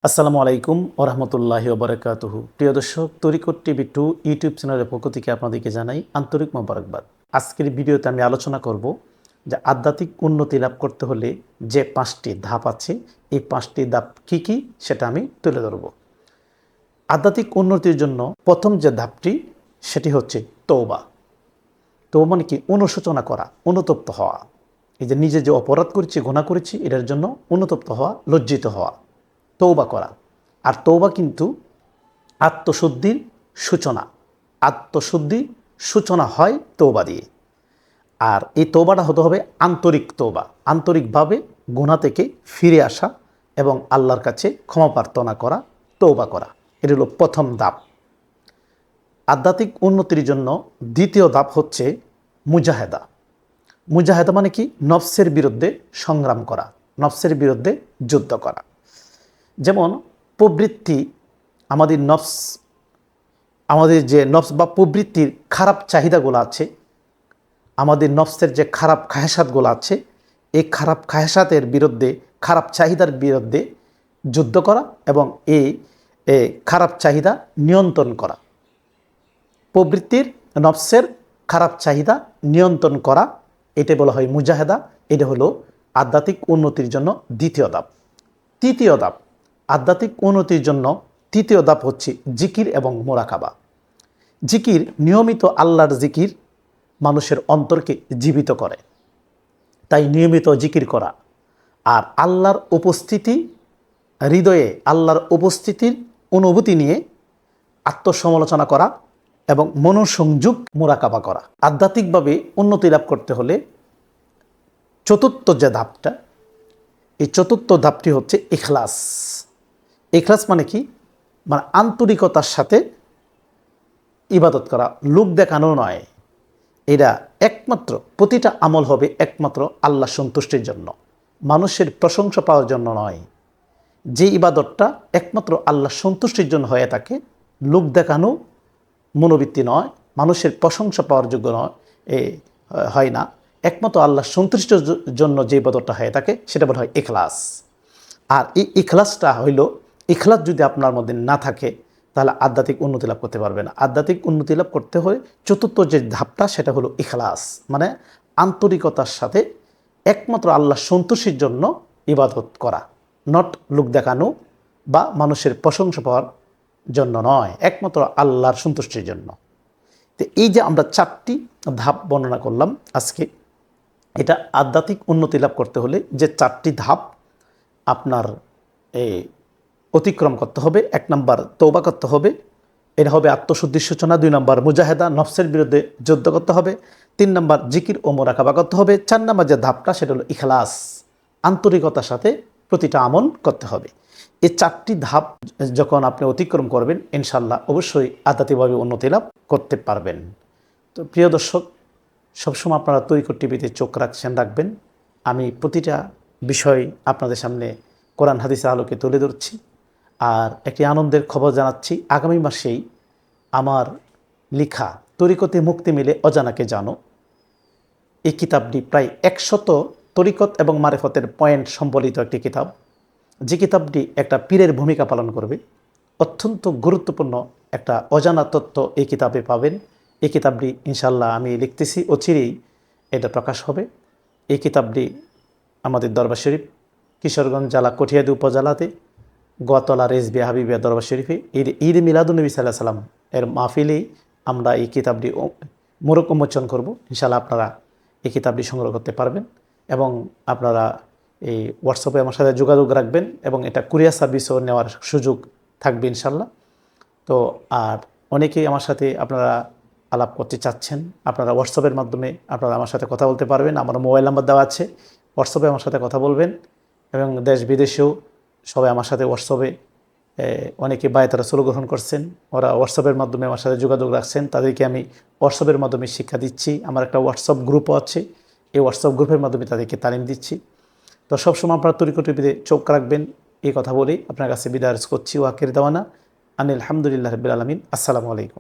আসসালামু আলাইকুম ওরহমতুল্লাহি ওবরাকাতুহু। প্রিয় দর্শক, তরিকত টিভি 2 ইউটিউব চ্যানেলের পক্ষ থেকে আপনাদেরকে জানাই আন্তরিক মোবারকবাদ। আজকের ভিডিওতে আমি আলোচনা করব যে আধ্যাত্মিক উন্নতি লাভ করতে হলে যে 5টি ধাপ আছে, এই 5টি ধাপ কী কী সেটা আমি তুলে ধরব। আধ্যাত্মিক উন্নতির জন্য প্রথম যে ধাপটি সেটি হচ্ছে তওবা। তওবা মানে কি? অনুশোচনা করা, অনুতপ্ত হওয়া। এই যে নিজে যে অপরাধ করেছি, গুনাহ করেছি, এটার জন্য অনুতপ্ত হওয়া, লজ্জিত হওয়া, তওবা করা। আর তওবা কিন্তু আত্মশুদ্ধির সূচনা। আত্মশুদ্ধির সূচনা হয় তওবা দিয়ে। আর এই তওবাটা হতে হবে আন্তরিক তওবা, আন্তরিকভাবে গুনাহ থেকে ফিরে আসা এবং আল্লাহর কাছে ক্ষমা প্রার্থনা করা, তওবা করা। এটা হলো প্রথম ধাপ। আধ্যাত্মিক উন্নতির জন্য দ্বিতীয় ধাপ হচ্ছে মুজাহেদা। মুজাহেদা মানে কি? নফসের বিরুদ্ধে সংগ্রাম করা, নফসের বিরুদ্ধে যুদ্ধ করা। যেমন প্রবৃত্তি, আমাদের যে নফস বা প্রবৃত্তির খারাপ চাহিদাগুলো আছে, আমাদের নফসের যে খারাপ খায়াসাতগুলো আছে, এই খারাপ খায়াসাতের বিরুদ্ধে, খারাপ চাহিদার বিরুদ্ধে যুদ্ধ করা এবং এই খারাপ চাহিদা নিয়ন্ত্রণ করা। প্রবৃত্তির নফসের খারাপ চাহিদা নিয়ন্ত্রণ করা, এটা বলা হয় মুজাহেদা। এটা হলো আধ্যাত্মিক উন্নতির জন্য দ্বিতীয় ধাপ। তৃতীয় ধাপ, আধ্যাত্মিক উন্নতির জন্য তৃতীয় ধাপ হচ্ছে জিকির এবং মোরাকাবা। জিকির, নিয়মিত আল্লাহর জিকির মানুষের অন্তরকে জীবিত করে। তাই নিয়মিত জিকির করা আর আল্লাহর উপস্থিতি, হৃদয়ে আল্লাহর উপস্থিতির অনুভূতি নিয়ে আত্মসমালোচনা করা এবং মনোসংযোগ, মোরাকাবা করা। আধ্যাত্মিকভাবে উন্নতি লাভ করতে হলে চতুর্থ যে ধাপটা, এই চতুর্থ ধাপটি হচ্ছে ইখলাস। ইখলাস মানে কি? মানে আন্তরিকতার সাথে ইবাদত করা, লোক দেখানো নয়। এরা একমাত্র, প্রতিটা আমল হবে একমাত্র আল্লাহ সন্তুষ্টির জন্য, মানুষের প্রশংসা পাওয়ার জন্য নয়। যে ইবাদতটা একমাত্র আল্লাহ সন্তুষ্টির জন্য হয়ে থাকে, লোক দেখানো মনোবৃত্তি নয়, মানুষের প্রশংসা পাওয়ার যোগ্য নয়, হয় না, একমাত্র আল্লাহ সন্তুষ্টির জন্য যে ইবাদতটা হয়ে থাকে সেটা বলা হয় ইখলাস। আর এই ইখলাসটা হইল, ইখলাস যদি আপনার মধ্যে না থাকে তাহলে আধ্যাত্মিক উন্নতি লাভ করতে পারবে না। আধ্যাত্মিক উন্নতি লাভ করতে হলে চতুর্থ যে ধাপটা সেটা হলো ইখলাস, মানে আন্তরিকতার সাথে একমাত্র আল্লাহ সন্তুষ্টির জন্য ইবাদত করা, নট লোক দেখানো বা মানুষের প্রশংসা পাওয়ার জন্য নয়, একমাত্র আল্লাহর সন্তুষ্টির জন্য। তো এই যে আমরা 4টি ধাপ বর্ণনা করলাম আজকে, এটা আধ্যাত্মিক উন্নতি লাভ করতে হলে যে 4টি ধাপ আপনার অতিক্রম করতে হবে। 1 নম্বর তওবা করতে হবে, এটা হবে আত্মশুদ্ধির সূচনা। 2 নম্বর মুজাহেদা, নফসের বিরুদ্ধে যুদ্ধ করতে হবে। 3 নম্বর জিকির ও মোরাকাবা করতে হবে। 4 নম্বর যে ধাপটা সেটা হলো ইখলাস, আন্তরিকতার সাথে প্রতিটা আমল করতে হবে। এই 4টি ধাপ যখন আপনি অতিক্রম করবেন, ইনশাল্লাহ অবশ্যই আধ্যাত্মিকভাবে উন্নতি লাভ করতে পারবেন। তো প্রিয় দর্শক, সবসময় আপনারা তরিকত টিভিতে চোখ রাখবেন। আমি প্রতিটা বিষয় আপনাদের সামনে কোরআন হাদিসের আলোকে তুলে ধরছি। আর একটি আনন্দের খবর জানাচ্ছি, আগামী মাসেই আমার লেখা তরিকতে মুক্তি মিলে অজানাকে জানো, এই কিতাবটি প্রায় 100 তরিকত এবং মারেফতের পয়েন্ট সম্বলিত একটি কিতাব। যে কিতাবটি একটা পীরের ভূমিকা পালন করবে। অত্যন্ত গুরুত্বপূর্ণ একটা অজানা তথ্য এই কিতাবে পাবেন। এই কিতাবটি ইনশাল্লাহ আমি লিখতেছি, অচিরেই এটা প্রকাশ হবে। এই কিতাবটি আমাদের দরবার শরীফ, কিশোরগঞ্জ জেলা কঠিয়াদি উপজেলাতে গোয়াতলা রেজবিয়া হাবিবিয়া দরবার শরীফে ঈদ মিলাদুন্নবী সাল্লাল্লাহু আলাইহি সাল্লাম এর মাহফিলেই আমরা এই কিতাবটি মোড়ক উন্মোচন করব। ইনশাল্লাহ আপনারা এই কিতাবটি সংগ্রহ করতে পারবেন এবং আপনারা এই হোয়াটসঅ্যাপে আমার সাথে যোগাযোগ রাখবেন এবং এটা কুরিয়ার সার্ভিসও নেওয়ার সুযোগ থাকবে ইনশাল্লাহ। তো আর অনেকেই আমার সাথে আপনারা আলাপ করতে চাচ্ছেন, আপনারা হোয়াটসঅ্যাপের মাধ্যমে আপনারা আমার সাথে কথা বলতে পারবেন। আমার মোবাইল নাম্বার দেওয়া আছে, হোয়াটসঅ্যাপে আমার সাথে কথা বলবেন এবং দেশ বিদেশেও সবাই আমার সাথে হোয়াটসঅ্যাপে, অনেকে বায়াত রাসূল গ্রহণ করছেন, ওরা হোয়াটসঅ্যাপের মাধ্যমে আমার সাথে যোগাযোগ রাখছেন, তাদেরকে আমি হোয়াটসঅ্যাপের মাধ্যমে শিক্ষা দিচ্ছি। আমার একটা হোয়াটসঅ্যাপ গ্রুপও আছে, এই হোয়াটসঅ্যাপ গ্রুপের মাধ্যমে তাদেরকে তালিম দিচ্ছি। তো সবসময় আপনারা তরিকত টিভিতে চোখ রাখবেন, এই কথা বলেই আপনার কাছে বিদায় করছি। ওয়াকির দাওয়ানা আনিল হামদুলিল্লাহি রাব্বিল আলামিন। আসসালামু আলাইকুম।